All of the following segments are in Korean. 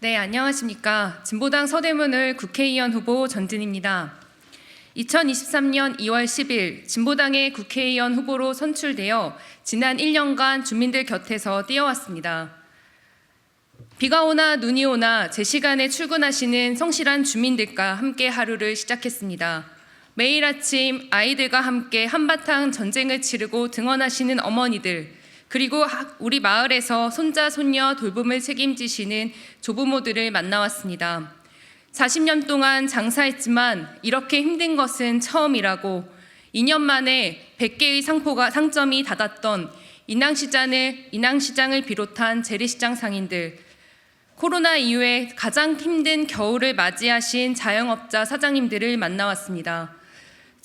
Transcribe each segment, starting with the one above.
네, 안녕하십니까. 진보당 서대문을 국회의원 후보 전진입니다. 2023년 2월 10일 진보당의 국회의원 후보로 선출되어 지난 1년간 주민들 곁에서 뛰어왔습니다. 비가 오나 눈이 오나 제 시간에 출근하시는 성실한 주민들과 함께 하루를 시작했습니다. 매일 아침 아이들과 함께 한바탕 전쟁을 치르고 등원하시는 어머니들, 그리고 우리 마을에서 손자, 손녀 돌봄을 책임지시는 조부모들을 만나왔습니다. 40년 동안 장사했지만 이렇게 힘든 것은 처음이라고 2년 만에 100개의 상점이 닫았던 인왕시장을 비롯한 재래시장 상인들, 코로나 이후에 가장 힘든 겨울을 맞이하신 자영업자 사장님들을 만나왔습니다.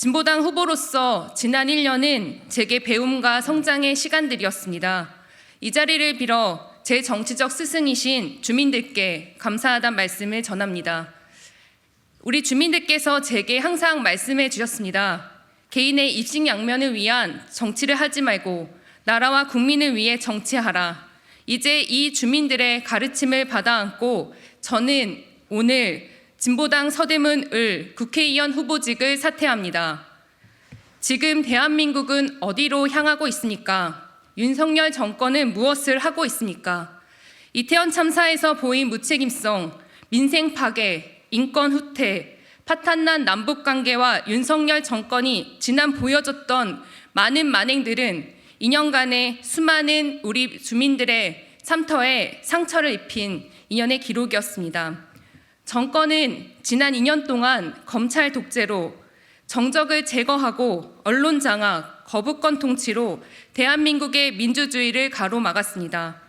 진보당 후보로서 지난 1년은 제게 배움과 성장의 시간들이었습니다. 이 자리를 빌어 제 정치적 스승이신 주민들께 감사하다는 말씀을 전합니다. 우리 주민들께서 제게 항상 말씀해 주셨습니다. 개인의 입식양면을 위한 정치를 하지 말고 나라와 국민을 위해 정치하라. 이제 이 주민들의 가르침을 받아 안고 저는 오늘 진보당 서대문을 국회의원 후보직을 사퇴합니다. 지금 대한민국은 어디로 향하고 있습니까? 윤석열 정권은 무엇을 하고 있습니까? 이태원 참사에서 보인 무책임성, 민생 파괴, 인권 후퇴, 파탄난 남북관계와 윤석열 정권이 지난 보여줬던 많은 만행들은 2년간의 수많은 우리 주민들의 삶터에 상처를 입힌 2년의 기록이었습니다. 정권은 지난 2년 동안 검찰 독재로 정적을 제거하고 언론 장악, 거부권 통치로 대한민국의 민주주의를 가로막았습니다.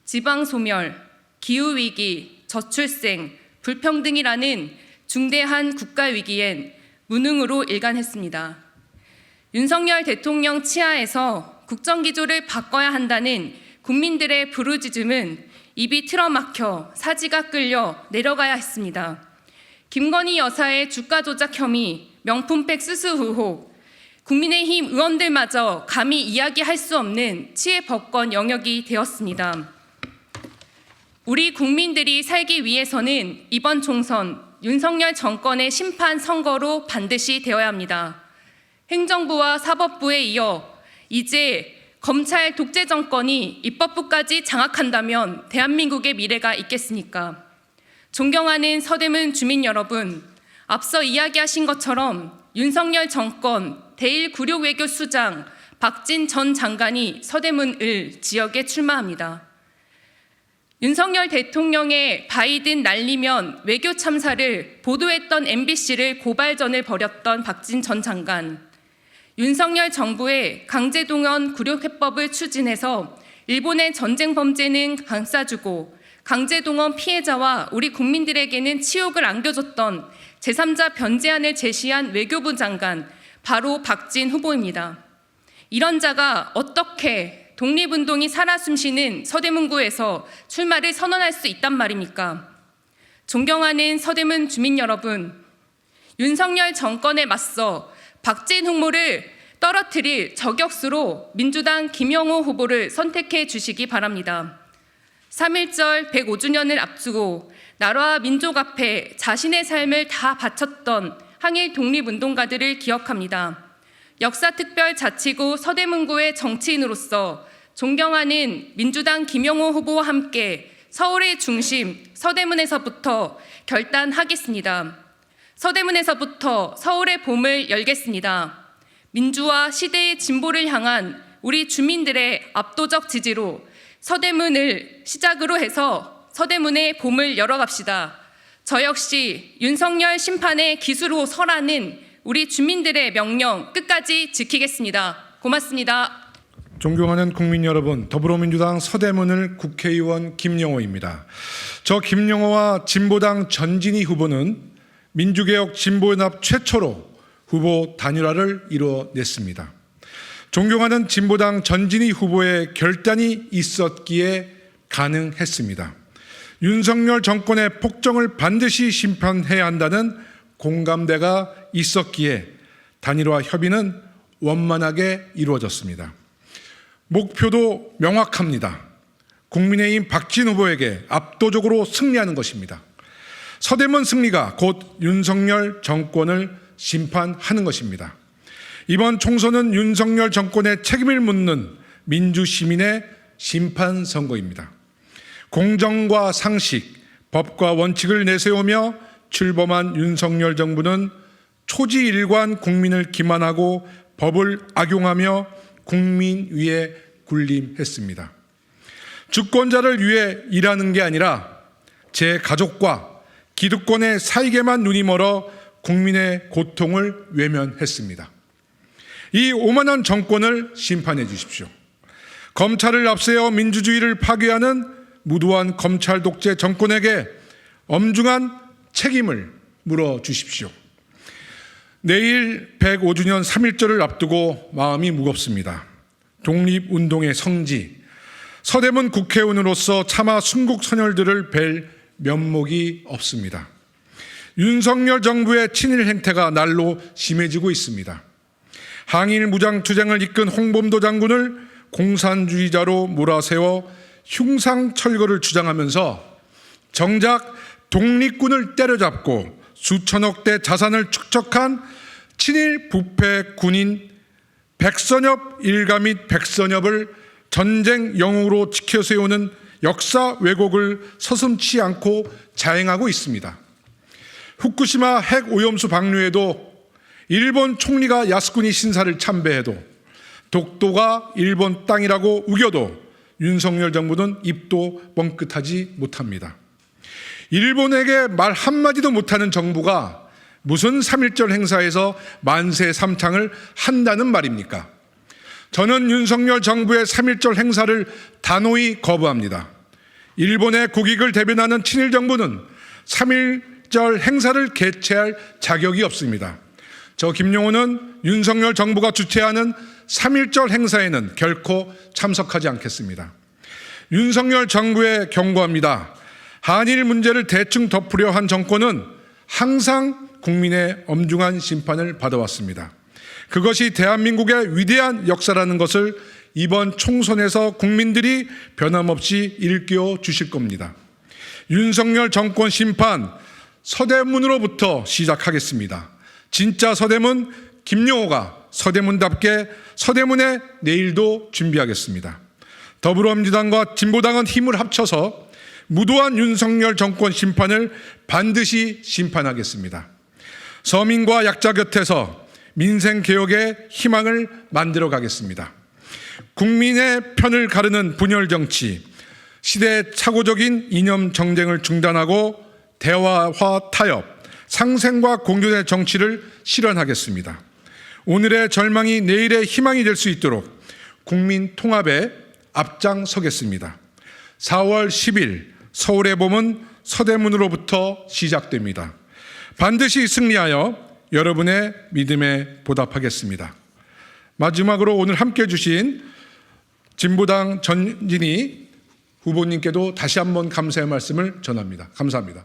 지방 소멸, 기후위기, 저출생, 불평등이라는 중대한 국가위기엔 무능으로 일관했습니다. 윤석열 대통령 치하에서 국정기조를 바꿔야 한다는 국민들의 부르짖음은 입이 틀어막혀 사지가 끌려 내려가야 했습니다. 김건희 여사의 주가 조작 혐의, 명품백 수수 의혹, 국민의힘 의원들마저 감히 이야기할 수 없는 치외법권 영역이 되었습니다. 우리 국민들이 살기 위해서는 이번 총선 윤석열 정권의 심판 선거로 반드시 되어야 합니다. 행정부와 사법부에 이어 이제 검찰 독재 정권이 입법부까지 장악한다면 대한민국의 미래가 있겠습니까? 존경하는 서대문 주민 여러분, 앞서 이야기하신 것처럼 윤석열 정권 제196외교수장 박진 전 장관이 서대문을 지역에 출마합니다. 윤석열 대통령의 바이든 날리면 외교 참사를 보도했던 MBC를 고발전을 벌였던 박진 전 장관, 윤석열 정부의 강제동원 굴욕해법을 추진해서 일본의 전쟁 범죄는 감싸주고 강제동원 피해자와 우리 국민들에게는 치욕을 안겨줬던 제3자 변제안을 제시한 외교부 장관, 바로 박진 후보입니다. 이런 자가 어떻게 독립운동이 살아 숨쉬는 서대문구에서 출마를 선언할 수 있단 말입니까? 존경하는 서대문 주민 여러분, 윤석열 정권에 맞서 박진 후보를 떨어뜨릴 저격수로 민주당 김영호 후보를 선택해 주시기 바랍니다. 3.1절 105주년을 앞두고 나라와 민족 앞에 자신의 삶을 다 바쳤던 항일 독립운동가들을 기억합니다. 역사특별자치구 서대문구의 정치인으로서 존경하는 민주당 김영호 후보와 함께 서울의 중심 서대문에서부터 결단하겠습니다. 서대문에서부터 서울의 봄을 열겠습니다. 민주화 시대의 진보를 향한 우리 주민들의 압도적 지지로 서대문을 시작으로 해서 서대문의 봄을 열어갑시다. 저 역시 윤석열 심판의 기수로 서라는 우리 주민들의 명령 끝까지 지키겠습니다. 고맙습니다. 존경하는 국민 여러분, 더불어민주당 서대문을 국회의원 김영호입니다. 저 김영호와 진보당 전진희 후보는 민주개혁 진보연합 최초로 후보 단일화를 이뤄냈습니다. 존경하는 진보당 전진희 후보의 결단이 있었기에 가능했습니다. 윤석열 정권의 폭정을 반드시 심판해야 한다는 공감대가 있었기에 단일화 협의는 원만하게 이루어졌습니다. 목표도 명확합니다. 국민의힘 박진 후보에게 압도적으로 승리하는 것입니다. 서대문 승리가 곧 윤석열 정권을 심판하는 것입니다. 이번 총선은 윤석열 정권의 책임을 묻는 민주시민의 심판 선거입니다. 공정과 상식, 법과 원칙을 내세우며 출범한 윤석열 정부는 초지일관 국민을 기만하고 법을 악용하며 국민 위에 군림했습니다. 주권자를 위해 일하는 게 아니라 제 가족과 기득권의 사익에만 눈이 멀어 국민의 고통을 외면했습니다. 이 오만한 정권을 심판해 주십시오. 검찰을 앞세워 민주주의를 파괴하는 무도한 검찰 독재 정권에게 엄중한 책임을 물어주십시오. 내일 105주년 3.1절을 앞두고 마음이 무겁습니다. 독립운동의 성지, 서대문 국회의원으로서 차마 순국 선열들을 뵐 면목이 없습니다. 윤석열 정부의 친일 행태가 날로 심해지고 있습니다. 항일 무장투쟁을 이끈 홍범도 장군을 공산주의자로 몰아세워 흉상철거를 주장하면서 정작 독립군을 때려잡고 수천억대 자산을 축적한 친일 부패 군인 백선엽 일가 및 백선엽을 전쟁 영웅으로 지켜세우는 역사 왜곡을 서슴지 않고 자행하고 있습니다. 후쿠시마 핵 오염수 방류에도 일본 총리가 야스쿠니 신사를 참배해도 독도가 일본 땅이라고 우겨도 윤석열 정부는 입도 뻥끗하지 못합니다. 일본에게 말 한마디도 못하는 정부가 무슨 3.1절 행사에서 만세 삼창을 한다는 말입니까? 저는 윤석열 정부의 3.1절 행사를 단호히 거부합니다. 일본의 국익을 대변하는 친일 정부는 3.1절 행사를 개최할 자격이 없습니다. 저 김용호는 윤석열 정부가 주최하는 3.1절 행사에는 결코 참석하지 않겠습니다. 윤석열 정부에 경고합니다. 한일 문제를 대충 덮으려 한 정권은 항상 국민의 엄중한 심판을 받아왔습니다. 그것이 대한민국의 위대한 역사라는 것을 이번 총선에서 국민들이 변함없이 일깨워 주실 겁니다. 윤석열 정권 심판 서대문으로부터 시작하겠습니다. 진짜 서대문 김용호가 서대문답게 서대문의 내일도 준비하겠습니다. 더불어민주당과 진보당은 힘을 합쳐서 무도한 윤석열 정권 심판을 반드시 심판하겠습니다. 서민과 약자 곁에서 민생개혁의 희망을 만들어 가겠습니다. 국민의 편을 가르는 분열 정치, 시대착오적인 이념 정쟁을 중단하고 대화와 타협, 상생과 공존의 정치를 실현하겠습니다. 오늘의 절망이 내일의 희망이 될 수 있도록 국민 통합에 앞장서겠습니다. 4월 10일 서울의 봄은 서대문으로부터 시작됩니다. 반드시 승리하여 여러분의 믿음에 보답하겠습니다. 마지막으로 오늘 함께해 주신 진보당 전진희 후보님께도 다시 한번 감사의 말씀을 전합니다. 감사합니다.